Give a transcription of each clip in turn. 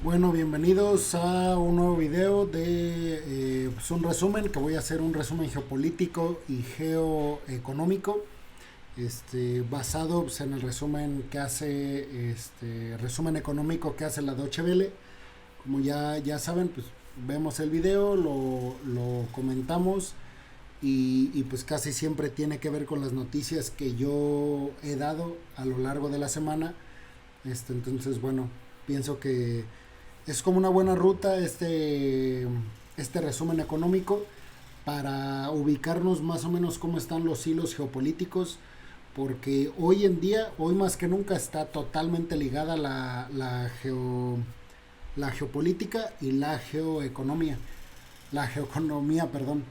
Bueno, bienvenidos a un nuevo video de pues un resumen, que voy a hacer un resumen geopolítico y geoeconómico, basado pues, en el resumen que hace, resumen económico que hace la Deutsche Welle. Como ya saben, pues vemos el video, lo comentamos y pues casi siempre tiene que ver con las noticias que yo he dado a lo largo de la semana. Entonces, bueno, pienso que es como una buena ruta este resumen económico para ubicarnos más o menos cómo están los hilos geopolíticos, porque hoy en día, hoy más que nunca, está totalmente ligada la geopolítica y la geoeconomía, perdón,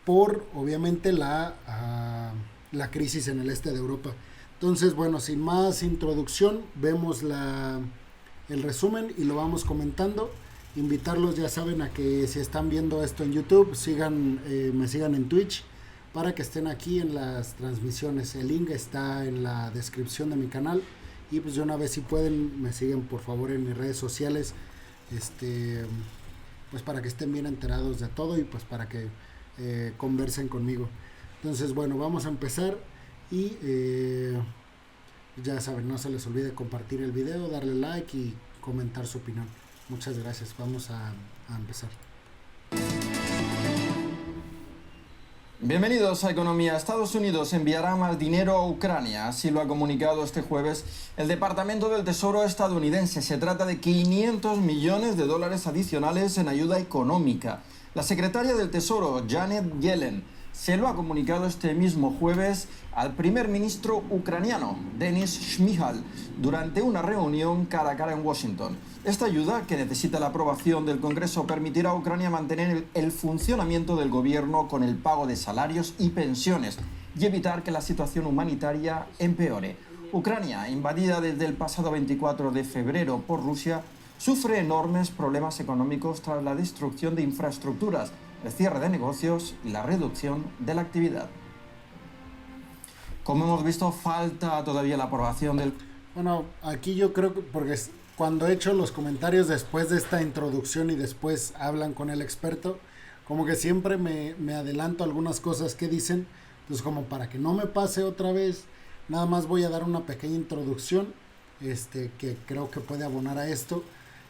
por obviamente la crisis en el este de Europa. Entonces, bueno, sin más introducción, vemos el resumen y lo vamos comentando. Invitarlos, ya saben, a que si están viendo esto en YouTube, me sigan en Twitch para que estén aquí en las transmisiones. El link está en la descripción de mi canal. Y pues de una vez, si pueden, me siguen por favor en mis redes sociales, pues para que estén bien enterados de todo y pues para que conversen conmigo. Entonces, bueno, vamos a empezar y ya saben, no se les olvide compartir el video, darle like y comentar su opinión. Muchas gracias. Vamos a empezar. Bienvenidos a Economía. Estados Unidos enviará más dinero a Ucrania, así lo ha comunicado este jueves el Departamento del Tesoro estadounidense. Se trata de 500 millones de dólares adicionales en ayuda económica. La secretaria del Tesoro, Janet Yellen, se lo ha comunicado este mismo jueves al primer ministro ucraniano, Denis Shmyhal, durante una reunión cara a cara en Washington. Esta ayuda, que necesita la aprobación del Congreso, permitirá a Ucrania mantener el funcionamiento del gobierno con el pago de salarios y pensiones y evitar que la situación humanitaria empeore. Ucrania, invadida desde el pasado 24 de febrero por Rusia, sufre enormes problemas económicos tras la destrucción de infraestructuras, el cierre de negocios y la reducción de la actividad. Como hemos visto, falta todavía la aprobación del... Bueno, aquí yo creo que, porque cuando he hecho los comentarios después de esta introducción y después hablan con el experto, como que siempre me adelanto algunas cosas que dicen, pues como para que no me pase otra vez, nada más voy a dar una pequeña introducción, que creo que puede abonar a esto.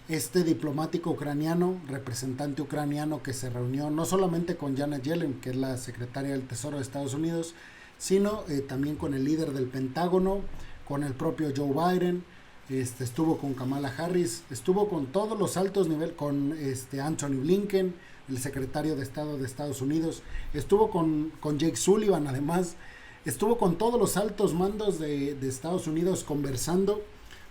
Este diplomático ucraniano, representante ucraniano, que se reunió no solamente con Janet Yellen, que es la secretaria del Tesoro de Estados Unidos, sino también con el líder del Pentágono, con el propio Joe Biden, estuvo con Kamala Harris, estuvo con todos los altos niveles, con Anthony Blinken, el secretario de Estado de Estados Unidos, estuvo con Jake Sullivan, además, estuvo con todos los altos mandos de Estados Unidos conversando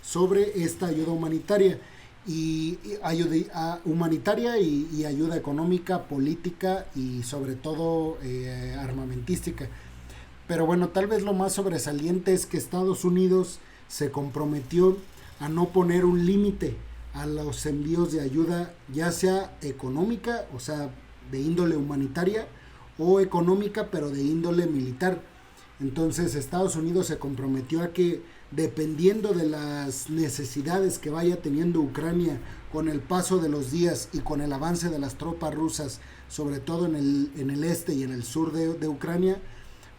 sobre esta ayuda humanitaria. Y ayuda humanitaria y ayuda económica, política y sobre todo armamentística. Pero bueno, tal vez lo más sobresaliente es que Estados Unidos se comprometió a no poner un límite a los envíos de ayuda, ya sea económica, o sea, de índole humanitaria, o económica, pero de índole militar. Entonces Estados Unidos se comprometió a que, dependiendo de las necesidades que vaya teniendo Ucrania con el paso de los días y con el avance de las tropas rusas, sobre todo en el este y en el sur de Ucrania,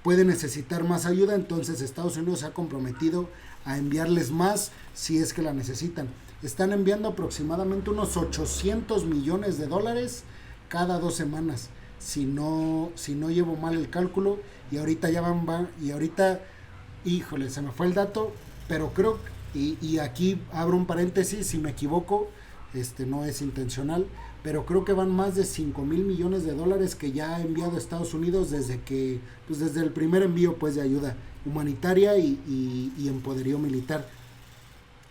puede necesitar más ayuda. Entonces Estados Unidos se ha comprometido a enviarles más si es que la necesitan. Están enviando aproximadamente unos 800 millones de dólares cada 2 semanas, si no llevo mal el cálculo, y ahorita híjole, se me fue el dato, pero creo, y aquí abro un paréntesis, si me equivoco, no es intencional, pero creo que van más de 5,000 millones de dólares que ya ha enviado Estados Unidos desde el primer envío pues de ayuda humanitaria y en poderío militar.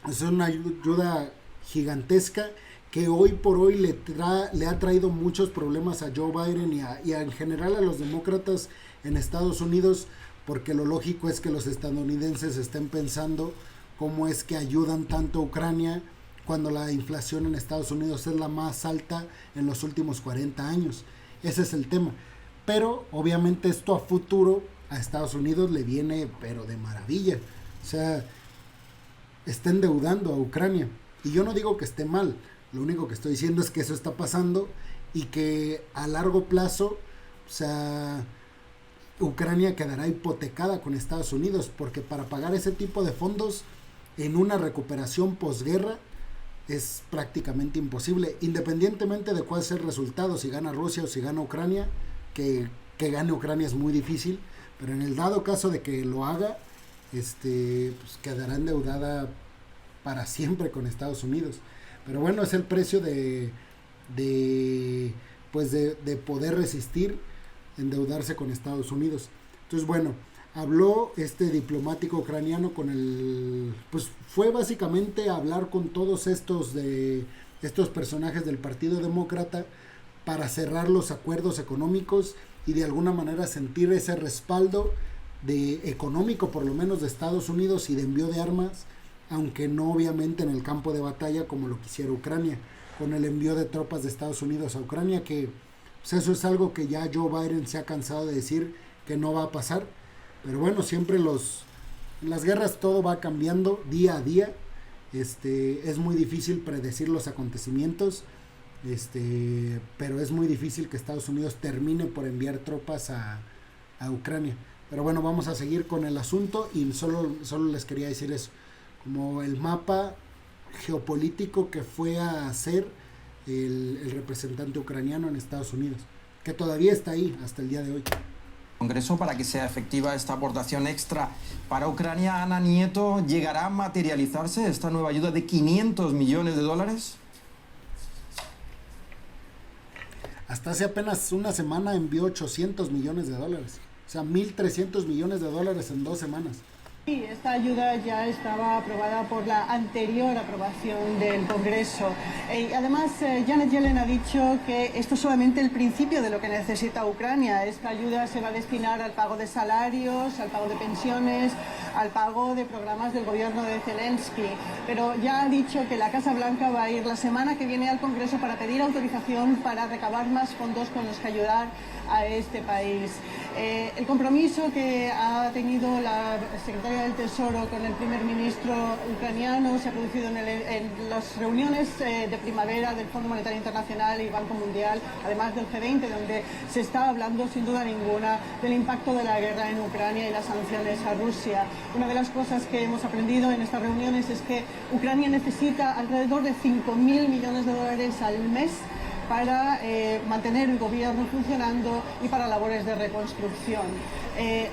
Es una ayuda gigantesca que hoy por hoy le ha traído muchos problemas a Joe Biden y en general a los demócratas en Estados Unidos, porque lo lógico es que los estadounidenses estén pensando cómo es que ayudan tanto a Ucrania cuando la inflación en Estados Unidos es la más alta en los últimos 40 años. Ese es el tema. Pero obviamente esto a futuro a Estados Unidos le viene pero de maravilla. O sea, está endeudando a Ucrania. Y yo no digo que esté mal, lo único que estoy diciendo es que eso está pasando y que a largo plazo, o sea, Ucrania quedará hipotecada con Estados Unidos, porque para pagar ese tipo de fondos en una recuperación posguerra es prácticamente imposible, independientemente de cuál sea el resultado, si gana Rusia o si gana Ucrania, que gane Ucrania es muy difícil, pero en el dado caso de que lo haga, pues quedará endeudada para siempre con Estados Unidos. Pero bueno, es el precio de poder resistir endeudarse con Estados Unidos. Entonces, bueno, habló este diplomático ucraniano con pues fue básicamente a hablar con todos estos personajes del Partido Demócrata para cerrar los acuerdos económicos y de alguna manera sentir ese respaldo económico, por lo menos de Estados Unidos, y de envío de armas, aunque no obviamente en el campo de batalla como lo quisiera Ucrania, con el envío de tropas de Estados Unidos a Ucrania, que pues eso es algo que ya Joe Biden se ha cansado de decir que no va a pasar. Pero bueno, siempre las guerras todo va cambiando día a día. Es muy difícil predecir los acontecimientos, pero es muy difícil que Estados Unidos termine por enviar tropas a Ucrania. Pero bueno, vamos a seguir con el asunto y solo les quería decir eso, como el mapa geopolítico que fue a hacer el representante ucraniano en Estados Unidos, que todavía está ahí hasta el día de hoy. Congreso para que sea efectiva esta aportación extra para Ucrania. Ana Nieto, ¿llegará a materializarse esta nueva ayuda de 500 millones de dólares? Hasta hace apenas una semana envió 800 millones de dólares. O sea, 1.300 millones de dólares en 2 semanas. Sí, esta ayuda ya estaba aprobada por la anterior aprobación del Congreso. Y además, Janet Yellen ha dicho que esto es solamente el principio de lo que necesita Ucrania. Esta ayuda se va a destinar al pago de salarios, al pago de pensiones, al pago de programas del gobierno de Zelensky. Pero ya ha dicho que la Casa Blanca va a ir la semana que viene al Congreso para pedir autorización para recabar más fondos con los que ayudar a este país. El compromiso que ha tenido la secretaria del Tesoro con el primer ministro ucraniano se ha producido en las reuniones de primavera del Fondo Monetario Internacional y Banco Mundial, además del G20, donde se está hablando sin duda ninguna del impacto de la guerra en Ucrania y las sanciones a Rusia. Una de las cosas que hemos aprendido en estas reuniones es que Ucrania necesita alrededor de 5.000 millones de dólares al mes para mantener el gobierno funcionando y para labores de reconstrucción.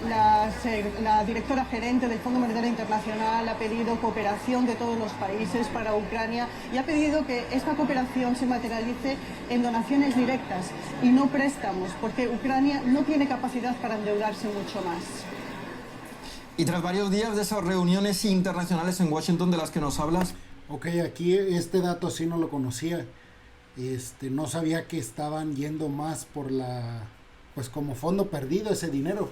La directora gerente del Fondo Monetario Internacional ha pedido cooperación de todos los países para Ucrania y ha pedido que esta cooperación se materialice en donaciones directas y no préstamos, porque Ucrania no tiene capacidad para endeudarse mucho más. Y tras varios días de esas reuniones internacionales en Washington de las que nos hablas... Ok, aquí este dato sí no lo conocía. No sabía que estaban yendo más por pues como fondo perdido ese dinero.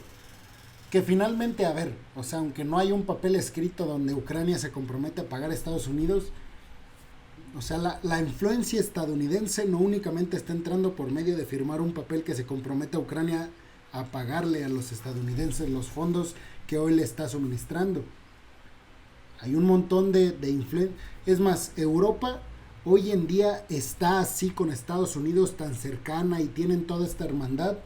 Que finalmente, a ver, o sea, aunque no hay un papel escrito donde Ucrania se compromete a pagar a Estados Unidos, o sea, la influencia estadounidense no únicamente está entrando por medio de firmar un papel que se compromete a Ucrania a pagarle a los estadounidenses los fondos que hoy le está suministrando. Hay un montón de influencia. Es más, Europa hoy en día está así con Estados Unidos tan cercana y tienen toda esta hermandad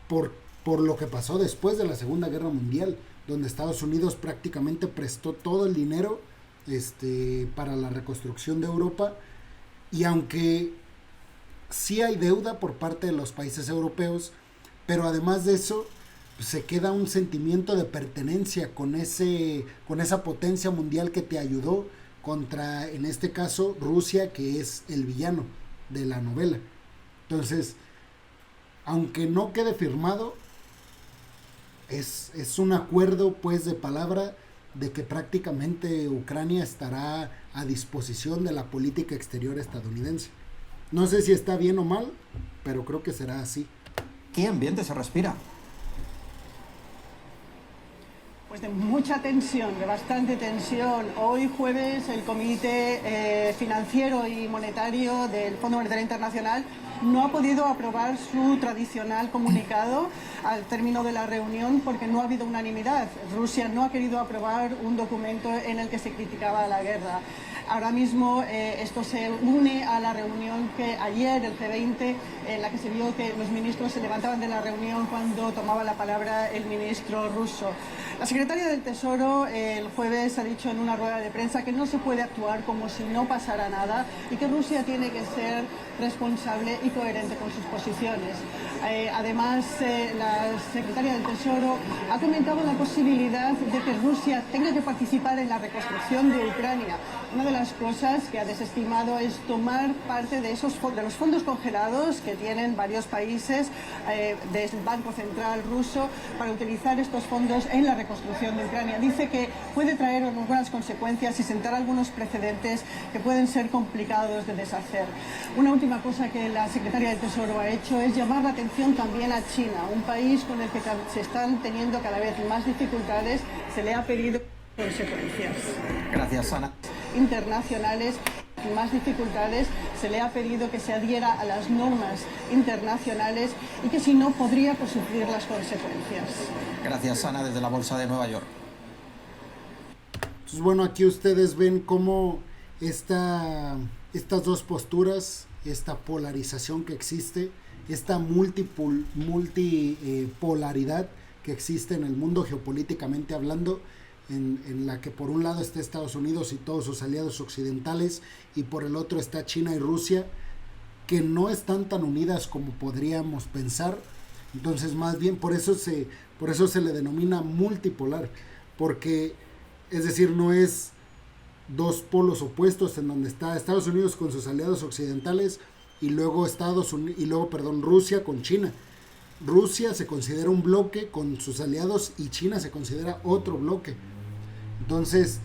por lo que pasó después de la Segunda Guerra Mundial, donde Estados Unidos prácticamente prestó todo el dinero para la reconstrucción de Europa, y aunque sí hay deuda por parte de los países europeos, pero además de eso se queda un sentimiento de pertenencia con esa potencia mundial que te ayudó contra, en este caso, Rusia, que es el villano de la novela. Entonces, aunque no quede firmado, es un acuerdo pues de palabra de que prácticamente Ucrania estará a disposición de la política exterior estadounidense. No sé si está bien o mal, pero creo que será así. ¿Qué ambiente se respira? Pues de mucha tensión, de bastante tensión. Hoy jueves el Comité Financiero y Monetario del Fondo Monetario Internacional no ha podido aprobar su tradicional comunicado al término de la reunión porque no ha habido unanimidad. Rusia no ha querido aprobar un documento en el que se criticaba la guerra. Ahora mismo esto se une a la reunión que ayer, el G20, en la que se vio que los ministros se levantaban de la reunión cuando tomaba la palabra el ministro ruso. La secretaria del Tesoro el jueves ha dicho en una rueda de prensa que no se puede actuar como si no pasara nada y que Rusia tiene que ser responsable y coherente con sus posiciones. Además, la secretaria del Tesoro ha comentado la posibilidad de que Rusia tenga que participar en la reconstrucción de Ucrania. Una de las cosas que ha desestimado es tomar parte de los fondos congelados que tienen varios países desde el Banco Central ruso para utilizar estos fondos en la reconstrucción de Ucrania. Dice que puede traer algunas consecuencias y sentar algunos precedentes que pueden ser complicados de deshacer. Una última cosa que la secretaria del Tesoro ha hecho es llamar la atención también a China, un país con el que se están teniendo cada vez más dificultades. Se le ha pedido consecuencias. Gracias, Ana. Internacionales, más dificultades, se le ha pedido que se adhiera a las normas internacionales y que si no podría sufrir las consecuencias. Gracias, Ana, desde la Bolsa de Nueva York. Entonces, bueno, aquí ustedes ven cómo estas dos posturas, esta polarización que existe, esta multipolaridad que existe en el mundo geopolíticamente hablando, en la que por un lado está Estados Unidos y todos sus aliados occidentales y por el otro está China y Rusia, que no están tan unidas como podríamos pensar. Entonces, más bien por eso se le denomina multipolar, porque es decir, no es dos polos opuestos en donde está Estados Unidos con sus aliados occidentales y luego Rusia con China. Rusia se considera un bloque con sus aliados y China se considera otro bloque. Entonces,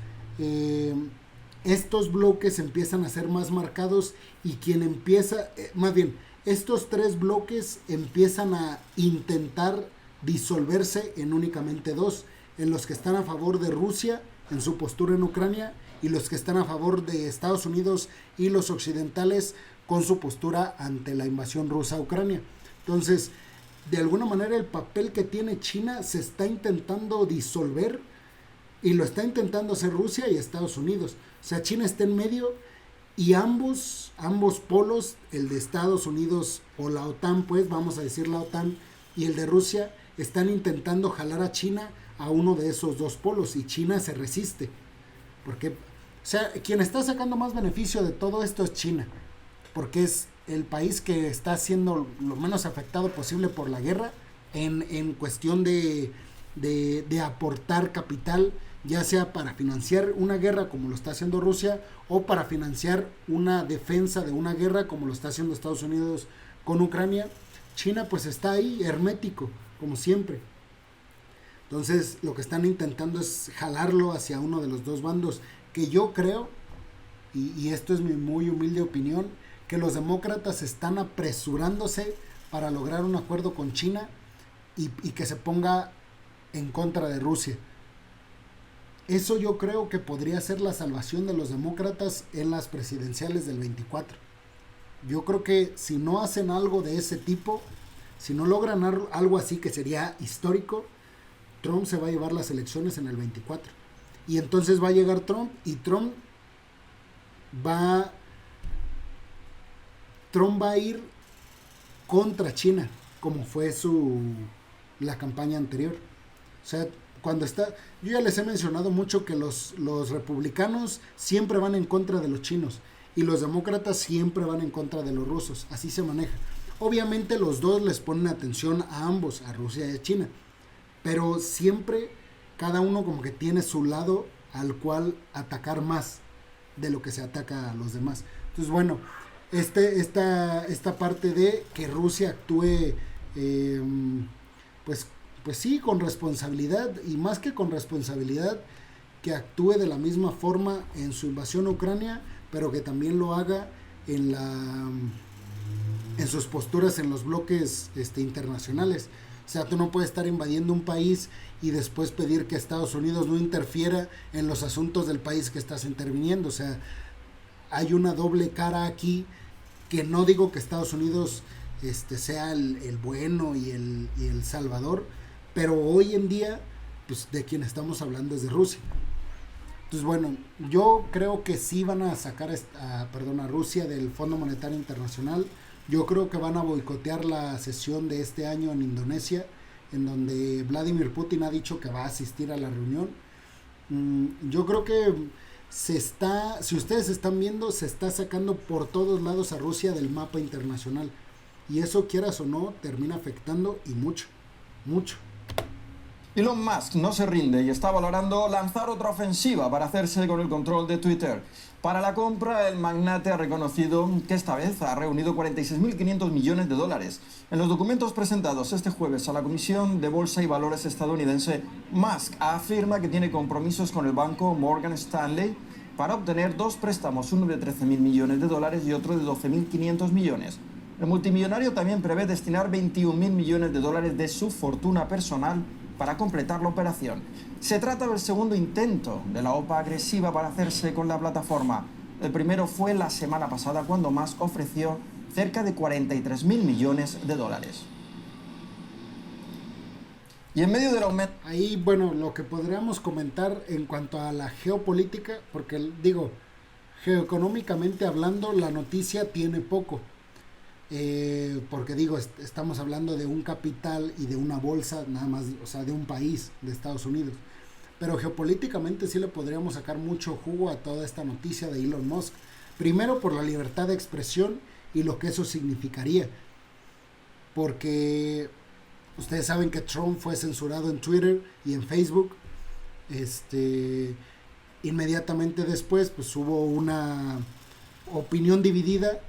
estos bloques empiezan a ser más marcados y estos tres bloques empiezan a intentar disolverse en únicamente dos, en los que están a favor de Rusia en su postura en Ucrania y los que están a favor de Estados Unidos y los occidentales con su postura ante la invasión rusa a Ucrania. Entonces, de alguna manera el papel que tiene China se está intentando disolver y lo está intentando hacer Rusia y Estados Unidos. O sea, China está en medio y ambos polos, el de Estados Unidos o la OTAN, pues vamos a decir la OTAN, y el de Rusia, están intentando jalar a China a uno de esos dos polos y China se resiste. Porque, o sea, quien está sacando más beneficio de todo esto es China, porque es el país que está siendo lo menos afectado posible por la guerra en cuestión de aportar capital, ya sea para financiar una guerra como lo está haciendo Rusia o para financiar una defensa de una guerra como lo está haciendo Estados Unidos con Ucrania. China pues está ahí hermético, como siempre. Entonces lo que están intentando es jalarlo hacia uno de los dos bandos, que yo creo, y esto es mi muy humilde opinión, que los demócratas están apresurándose para lograr un acuerdo con China y que se ponga en contra de Rusia. Eso yo creo que podría ser la salvación de los demócratas en las presidenciales del 24. Yo creo que si no hacen algo de ese tipo, si no logran algo así que sería histórico, Trump se va a llevar las elecciones en el 24. Y entonces va a llegar Trump y Trump va a ir contra China, como fue la campaña anterior. O sea, yo ya les he mencionado mucho que los republicanos siempre van en contra de los chinos y los demócratas siempre van en contra de los rusos. Así se maneja. Obviamente los dos les ponen atención a ambos, a Rusia y a China, pero siempre cada uno como que tiene su lado al cual atacar más de lo que se ataca a los demás. Entonces, bueno, esta parte de que Rusia actúe pues sí, con responsabilidad, y más que con responsabilidad, que actúe de la misma forma en su invasión a Ucrania, pero que también lo haga en sus posturas en los bloques internacionales. O sea, tú no puedes estar invadiendo un país y después pedir que Estados Unidos no interfiera en los asuntos del país que estás interviniendo. O sea, hay una doble cara aquí, que no digo que Estados Unidos sea el bueno y el salvador, pero hoy en día, pues de quien estamos hablando es de Rusia. Entonces, bueno, yo creo que sí van a sacar a Rusia del Fondo Monetario Internacional. Yo creo que van a boicotear la sesión de este año en Indonesia, en donde Vladimir Putin ha dicho que va a asistir a la reunión. Yo creo que si ustedes están viendo, se está sacando por todos lados a Rusia del mapa internacional. Y eso, quieras o no, termina afectando y mucho, mucho. Elon Musk no se rinde y está valorando lanzar otra ofensiva para hacerse con el control de Twitter. Para la compra, el magnate ha reconocido que esta vez ha reunido 46.500 millones de dólares. En los documentos presentados este jueves a la Comisión de Bolsa y Valores estadounidense, Musk afirma que tiene compromisos con el banco Morgan Stanley para obtener dos préstamos, uno de 13.000 millones de dólares y otro de 12.500 millones. El multimillonario también prevé destinar 21.000 millones de dólares de su fortuna personal para completar la operación. Se trata del segundo intento de la OPA agresiva para hacerse con la plataforma. El primero fue la semana pasada cuando Musk ofreció cerca de 43.000 millones de dólares. Y en medio del aumento... Ahí, bueno, lo que podríamos comentar en cuanto a la geopolítica, porque digo, geoeconómicamente hablando, la noticia tiene poco. Porque digo, estamos hablando de un capital y de una bolsa, nada más, o sea, de un país, de Estados Unidos. Pero geopolíticamente sí le podríamos sacar mucho jugo a toda esta noticia de Elon Musk. Primero por la libertad de expresión y lo que eso significaría. Porque ustedes saben que Trump fue censurado en Twitter y en Facebook. Inmediatamente después, pues hubo una opinión dividida,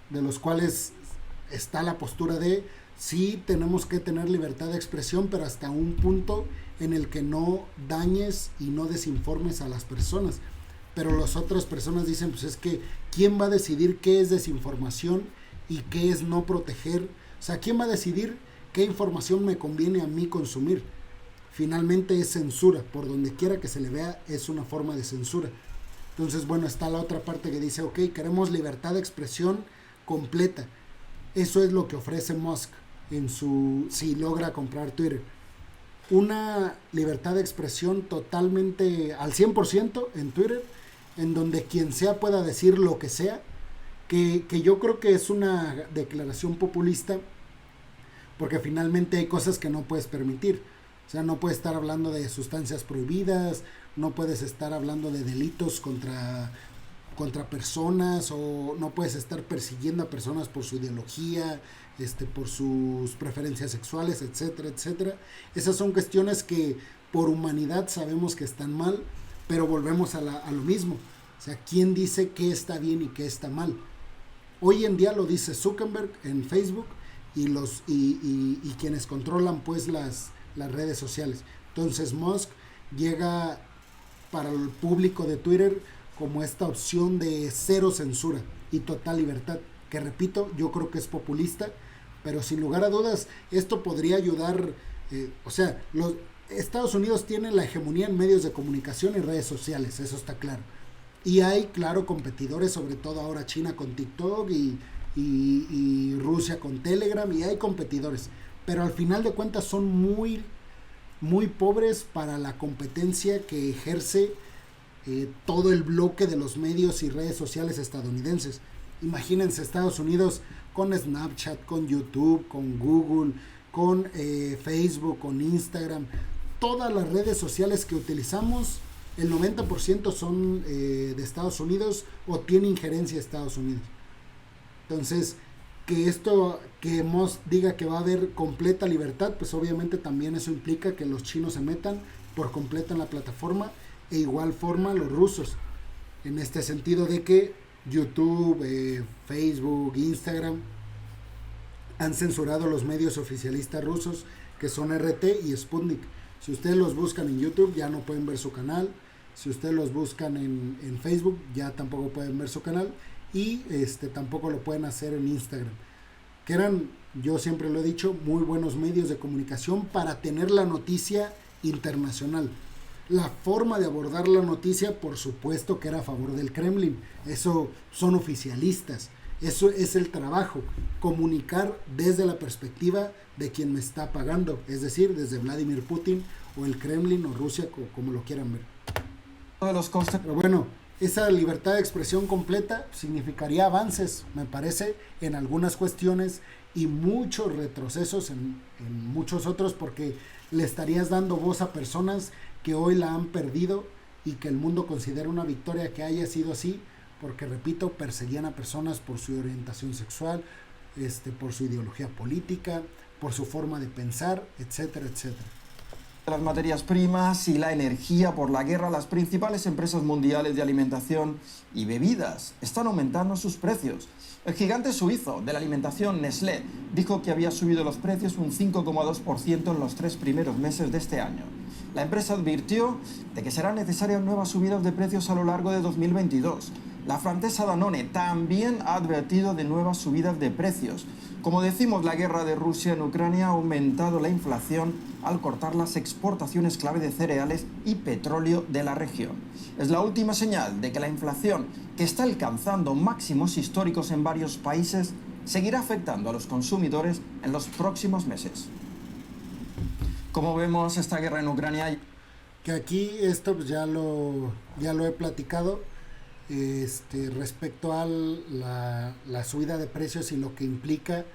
de los cuales está la postura de sí tenemos que tener libertad de expresión, pero hasta un punto en el que no dañes y no desinformes a las personas. Pero las otras personas dicen, pues es que ¿quién va a decidir qué es desinformación y qué es no proteger? O sea, ¿quién va a decidir qué información me conviene a mí consumir? Finalmente es censura, por donde quiera que se le vea es una forma de censura. Entonces, bueno, está la otra parte que dice, ok, queremos libertad de expresión completa. Eso es lo que ofrece Musk si logra comprar Twitter. Una libertad de expresión totalmente al 100% en Twitter, en donde quien sea pueda decir lo que sea, que yo creo que es una declaración populista, porque finalmente hay cosas que no puedes permitir. O sea, no puedes estar hablando de sustancias prohibidas, no puedes estar hablando de delitos contra personas, o no puedes estar persiguiendo a personas por su ideología, por sus preferencias sexuales, etcétera, etcétera. Esas son cuestiones que por humanidad sabemos que están mal, pero volvemos a lo mismo. O sea, ¿quién dice qué está bien y qué está mal? Hoy en día lo dice Zuckerberg en Facebook y quienes controlan pues las redes sociales. Entonces Musk llega para el público de Twitter como esta opción de cero censura y total libertad, que repito, yo creo que es populista, pero sin lugar a dudas esto podría ayudar. Los Estados Unidos tiene la hegemonía en medios de comunicación y redes sociales, eso está claro, y hay claro competidores, sobre todo ahora China con TikTok y Rusia con Telegram, y hay competidores, pero al final de cuentas son muy muy pobres para la competencia que ejerce todo el bloque de los medios y redes sociales estadounidenses. Imagínense Estados Unidos con Snapchat, con YouTube, con Google, con Facebook, con Instagram. Todas las redes sociales que utilizamos, el 90% son de Estados Unidos o tiene injerencia de Estados Unidos. Entonces, que Musk diga que va a haber completa libertad, pues obviamente también eso implica que los chinos se metan por completo en la plataforma, e igual forma los rusos, en este sentido de que YouTube, Facebook, Instagram han censurado los medios oficialistas rusos, que son RT y Sputnik. Si ustedes los buscan en YouTube ya no pueden ver su canal, si ustedes los buscan en Facebook ya tampoco pueden ver su canal, y tampoco lo pueden hacer en Instagram, que eran, yo siempre lo he dicho, muy buenos medios de comunicación para tener la noticia internacional. La forma de abordar la noticia, por supuesto que era a favor del Kremlin, eso son oficialistas, eso es el trabajo, comunicar desde la perspectiva de quien me está pagando, es decir, desde Vladimir Putin o el Kremlin o Rusia, como lo quieran ver. de los costes. Pero bueno, esa libertad de expresión completa significaría avances, me parece, en algunas cuestiones y muchos retrocesos en muchos otros, porque le estarías dando voz a personas que hoy la han perdido y que el mundo considera una victoria que haya sido así, porque, repito, perseguían a personas por su orientación sexual, por su ideología política, por su forma de pensar, etcétera, etcétera. Las materias primas y la energía por la guerra, las principales empresas mundiales de alimentación y bebidas están aumentando sus precios. El gigante suizo de la alimentación, Nestlé, dijo que había subido los precios un 5,2% en los 3 primeros meses de este año. La empresa advirtió de que serán necesarias nuevas subidas de precios a lo largo de 2022. La francesa Danone también ha advertido de nuevas subidas de precios. Como decimos, la guerra de Rusia en Ucrania ha aumentado la inflación al cortar las exportaciones clave de cereales y petróleo de la región. Es la última señal de que la inflación, que está alcanzando máximos históricos en varios países, seguirá afectando a los consumidores en los próximos meses. Como vemos, esta guerra en Ucrania... Que aquí esto pues ya lo he platicado. Respecto a la subida de precios y lo que implica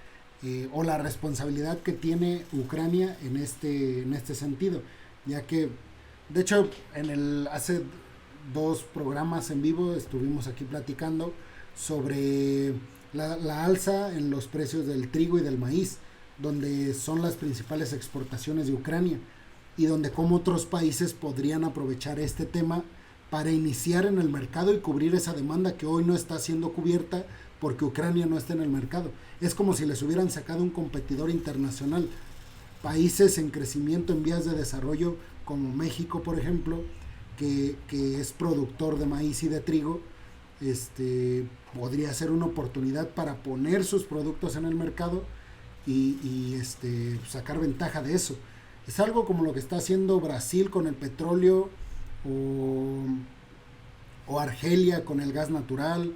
o la responsabilidad que tiene Ucrania en este sentido, ya que de hecho hace 2 programas en vivo estuvimos aquí platicando sobre la alza en los precios del trigo y del maíz, donde son las principales exportaciones de Ucrania y donde como otros países podrían aprovechar este tema para iniciar en el mercado y cubrir esa demanda que hoy no está siendo cubierta porque Ucrania no está en el mercado. Es como si les hubieran sacado un competidor internacional. Países en crecimiento, en vías de desarrollo, como México, por ejemplo, que es productor de maíz y de trigo, podría ser una oportunidad para poner sus productos en el mercado y sacar ventaja de eso. Es algo como lo que está haciendo Brasil con el petróleo, o Argelia con el gas natural,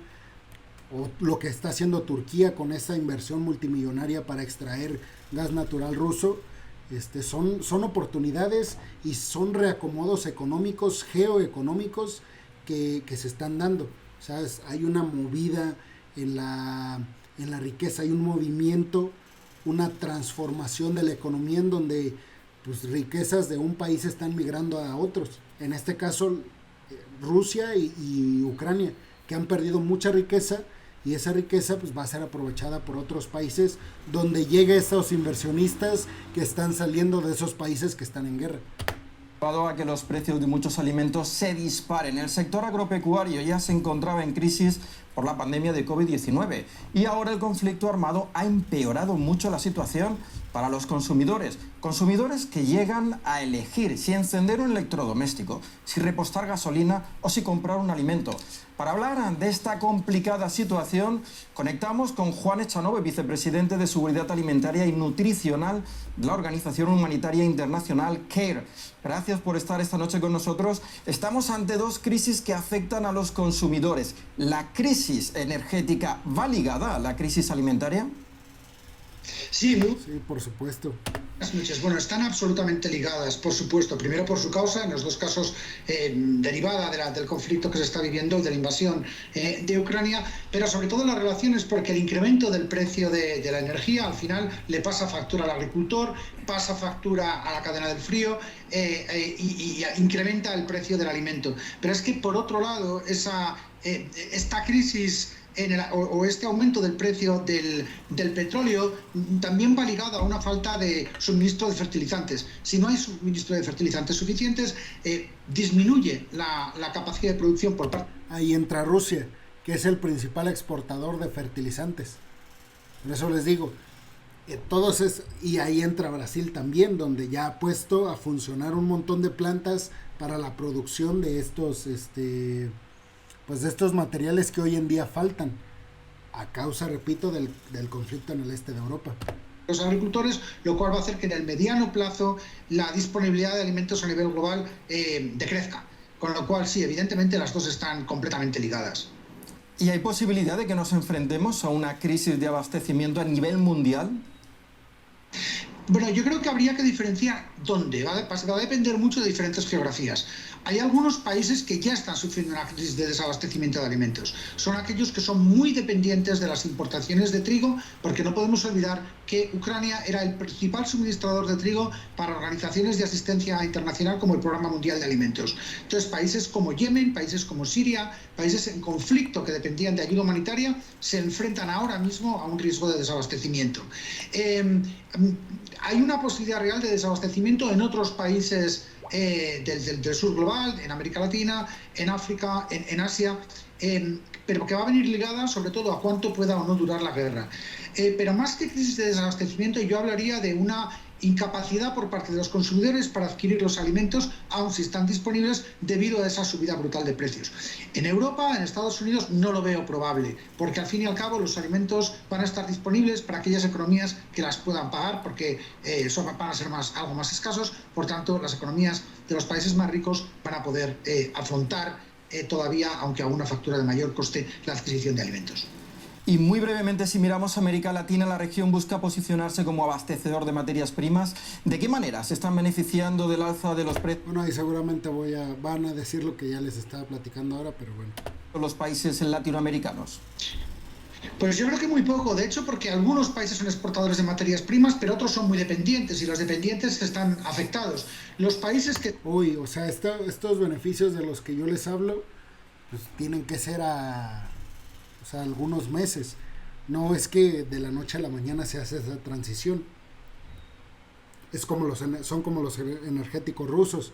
o lo que está haciendo Turquía con esa inversión multimillonaria para extraer gas natural ruso. Son oportunidades y son reacomodos económicos, geoeconómicos que se están dando. O sea, hay una movida en la riqueza, hay un movimiento, una transformación de la economía en donde pues riquezas de un país están migrando a otros. En este caso, Rusia y Ucrania, que han perdido mucha riqueza, y esa riqueza pues va a ser aprovechada por otros países donde lleguen esos inversionistas que están saliendo de esos países que están en guerra. A que los precios de muchos alimentos se disparen. El sector agropecuario ya se encontraba en crisis por la pandemia de COVID-19 y ahora el conflicto armado ha empeorado mucho la situación para los consumidores. Consumidores que llegan a elegir si encender un electrodoméstico, si repostar gasolina o si comprar un alimento. Para hablar de esta complicada situación, conectamos con Juan Echanove, vicepresidente de Seguridad Alimentaria y Nutricional de la Organización Humanitaria Internacional CARE. Gracias por estar esta noche con nosotros. Estamos ante 2 crisis que afectan a los consumidores. ¿La crisis energética va ligada a la crisis alimentaria? Sí, por supuesto. Buenas noches. Bueno, están absolutamente ligadas, por supuesto. Primero por su causa, en los 2 casos derivada del conflicto que se está viviendo, de la invasión de Ucrania, pero sobre todo las relaciones porque el incremento del precio de la energía al final le pasa factura al agricultor, pasa factura a la cadena del frío y incrementa el precio del alimento. Pero es que por otro lado, esta crisis este aumento del precio del petróleo también va ligado a una falta de suministro de fertilizantes. Si no hay suministro de fertilizantes suficientes, disminuye la capacidad de producción por parte. Ahí entra Rusia, que es el principal exportador de fertilizantes. Por eso les digo, y ahí entra Brasil también, donde ya ha puesto a funcionar un montón de plantas para la producción de estos de estos materiales que hoy en día faltan a causa, repito, del conflicto en el este de Europa. Los agricultores, lo cual va a hacer que en el mediano plazo la disponibilidad de alimentos a nivel global decrezca. Con lo cual, sí, evidentemente las dos están completamente ligadas. ¿Y hay posibilidad de que nos enfrentemos a una crisis de abastecimiento a nivel mundial? Bueno, yo creo que habría que diferenciar dónde. Va a depender mucho de diferentes geografías. Hay algunos países que ya están sufriendo una crisis de desabastecimiento de alimentos. Son aquellos que son muy dependientes de las importaciones de trigo, porque no podemos olvidar que Ucrania era el principal suministrador de trigo para organizaciones de asistencia internacional como el Programa Mundial de Alimentos. Entonces, países como Yemen, países como Siria, países en conflicto que dependían de ayuda humanitaria, se enfrentan ahora mismo a un riesgo de desabastecimiento. Hay una posibilidad real de desabastecimiento en otros países del sur global, en América Latina, en África, en Asia, pero que va a venir ligada sobre todo a cuánto pueda o no durar la guerra. Pero más que crisis de desabastecimiento, yo hablaría de una incapacidad por parte de los consumidores para adquirir los alimentos, aun si están disponibles, debido a esa subida brutal de precios. En Europa, en Estados Unidos, no lo veo probable, porque al fin y al cabo los alimentos van a estar disponibles para aquellas economías que las puedan pagar, porque van a ser algo más escasos. Por tanto, las economías de los países más ricos van a poder afrontar todavía, aunque a una factura de mayor coste, la adquisición de alimentos. Y muy brevemente, si miramos América Latina, la región busca posicionarse como abastecedor de materias primas. ¿De qué manera se están beneficiando del alza de los precios? Bueno, y seguramente van a decir lo que ya les estaba platicando ahora, pero bueno. Los países latinoamericanos. Pues yo creo que muy poco, de hecho, porque algunos países son exportadores de materias primas, pero otros son muy dependientes y los dependientes están afectados. Los países que... O sea, estos beneficios de los que yo les hablo, pues tienen que ser algunos meses. No es que de la noche a la mañana se hace esa transición. Son como los energéticos rusos.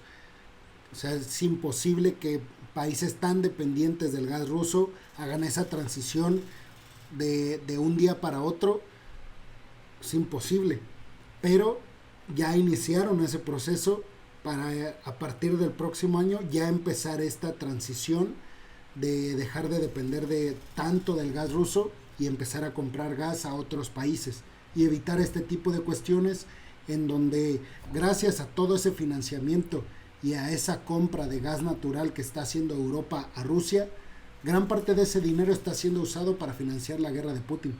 O sea, es imposible que países tan dependientes del gas ruso hagan esa transición de un día para otro. Es imposible. Pero ya iniciaron ese proceso para a partir del próximo año ya empezar esta transición de dejar de depender tanto del gas ruso y empezar a comprar gas a otros países y evitar este tipo de cuestiones en donde gracias a todo ese financiamiento y a esa compra de gas natural que está haciendo Europa a Rusia, gran parte de ese dinero está siendo usado para financiar la guerra de Putin.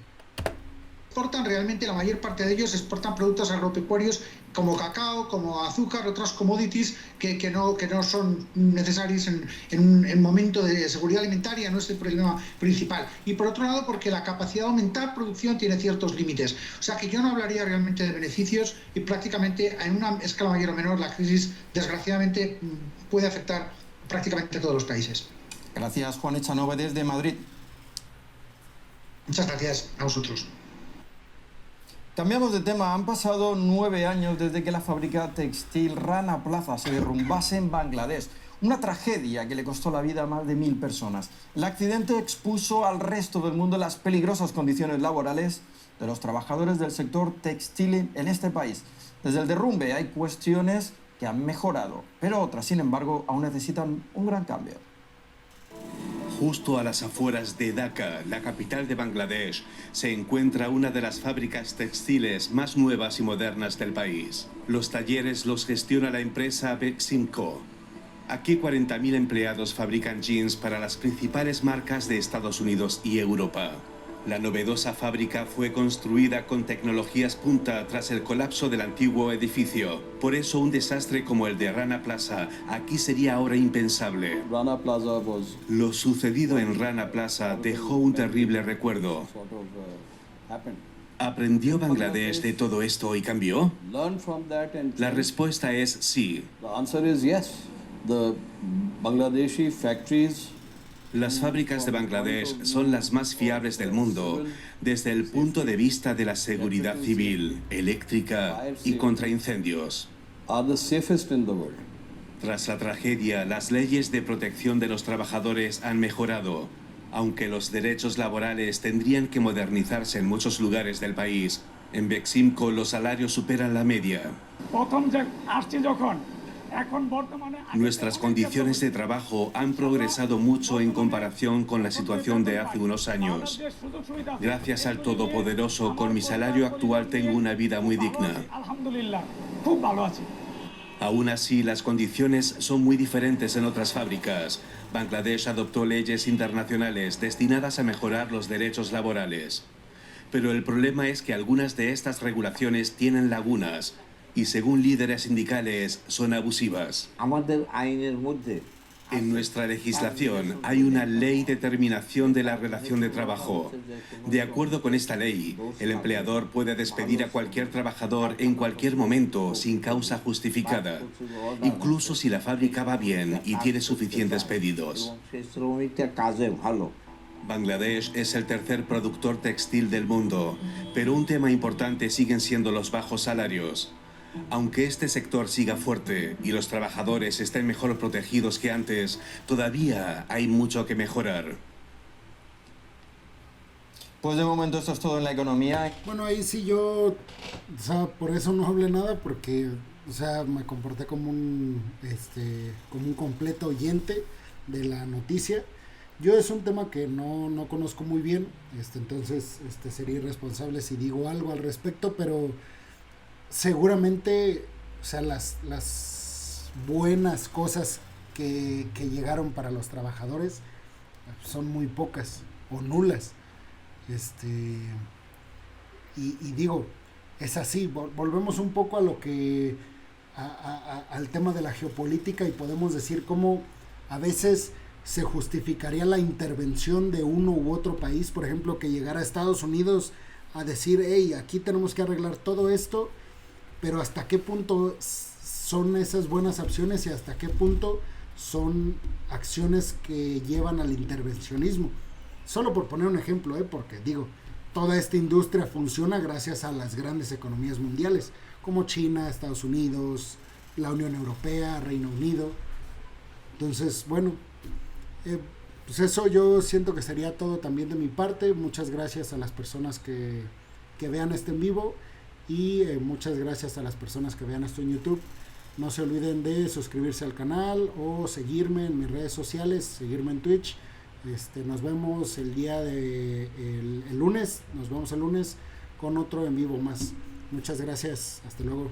Exportan realmente, la mayor parte de ellos exportan productos agropecuarios como cacao, como azúcar, otras commodities que no son necesarios en un momento de seguridad alimentaria, no es el problema principal. Y por otro lado, porque la capacidad de aumentar producción tiene ciertos límites. O sea que yo no hablaría realmente de beneficios y prácticamente en una escala mayor o menor la crisis desgraciadamente puede afectar prácticamente a todos los países. Gracias, Juan Echanove, desde Madrid. Muchas gracias a vosotros. Cambiamos de tema. Han pasado 9 años desde que la fábrica textil Rana Plaza se derrumbase en Bangladesh. Una tragedia que le costó la vida a más de 1000 personas. El accidente expuso al resto del mundo las peligrosas condiciones laborales de los trabajadores del sector textil en este país. Desde el derrumbe hay cuestiones que han mejorado, pero otras, sin embargo, aún necesitan un gran cambio. Justo a las afueras de Dhaka, la capital de Bangladesh, se encuentra una de las fábricas textiles más nuevas y modernas del país. Los talleres los gestiona la empresa Beximco. Aquí 40.000 empleados fabrican jeans para las principales marcas de Estados Unidos y Europa. La novedosa fábrica fue construida con tecnologías punta tras el colapso del antiguo edificio. Por eso un desastre como el de Rana Plaza aquí sería ahora impensable. Lo sucedido en Rana Plaza dejó un terrible recuerdo. ¿Aprendió Bangladesh de todo esto y cambió? La respuesta es sí. Las fábricas de Bangladesh son las más fiables del mundo desde el punto de vista de la seguridad civil, eléctrica y contra incendios. Tras la tragedia, las leyes de protección de los trabajadores han mejorado, aunque los derechos laborales tendrían que modernizarse en muchos lugares del país. En Beximco los salarios superan la media. Nuestras condiciones de trabajo han progresado mucho en comparación con la situación de hace unos años. Gracias al Todopoderoso, con mi salario actual tengo una vida muy digna. Aún así, las condiciones son muy diferentes en otras fábricas. Bangladesh adoptó leyes internacionales destinadas a mejorar los derechos laborales. Pero el problema es que algunas de estas regulaciones tienen lagunas y, según líderes sindicales, son abusivas. En nuestra legislación hay una ley de terminación de la relación de trabajo. De acuerdo con esta ley, el empleador puede despedir a cualquier trabajador en cualquier momento sin causa justificada, incluso si la fábrica va bien y tiene suficientes pedidos. Bangladesh es el tercer productor textil del mundo, pero un tema importante siguen siendo los bajos salarios. Aunque este sector siga fuerte y los trabajadores estén mejor protegidos que antes, todavía hay mucho que mejorar. Pues de momento esto es todo en la economía. Bueno, ahí sí yo, o sea, por eso no hablé nada, porque, o sea, me comporté como un completo oyente de la noticia. Yo es un tema que no conozco muy bien, entonces sería irresponsable si digo algo al respecto, pero seguramente, o sea, las buenas cosas que llegaron para los trabajadores son muy pocas o nulas. Y digo, es así, volvemos un poco a lo que al tema de la geopolítica, y podemos decir cómo a veces se justificaría la intervención de uno u otro país, por ejemplo, que llegara a Estados Unidos a decir, hey, aquí tenemos que arreglar todo esto, pero hasta qué punto son esas buenas acciones y hasta qué punto son acciones que llevan al intervencionismo. Solo por poner un ejemplo, porque digo, toda esta industria funciona gracias a las grandes economías mundiales, como China, Estados Unidos, la Unión Europea, Reino Unido. Entonces, bueno, pues eso yo siento que sería todo también de mi parte. Muchas gracias a las personas que vean este en vivo. Y muchas gracias a las personas que vean esto en YouTube. No se olviden de suscribirse al canal o seguirme en mis redes sociales, seguirme en Twitch. Nos vemos el lunes. Nos vemos el lunes con otro en vivo más. Muchas gracias. Hasta luego.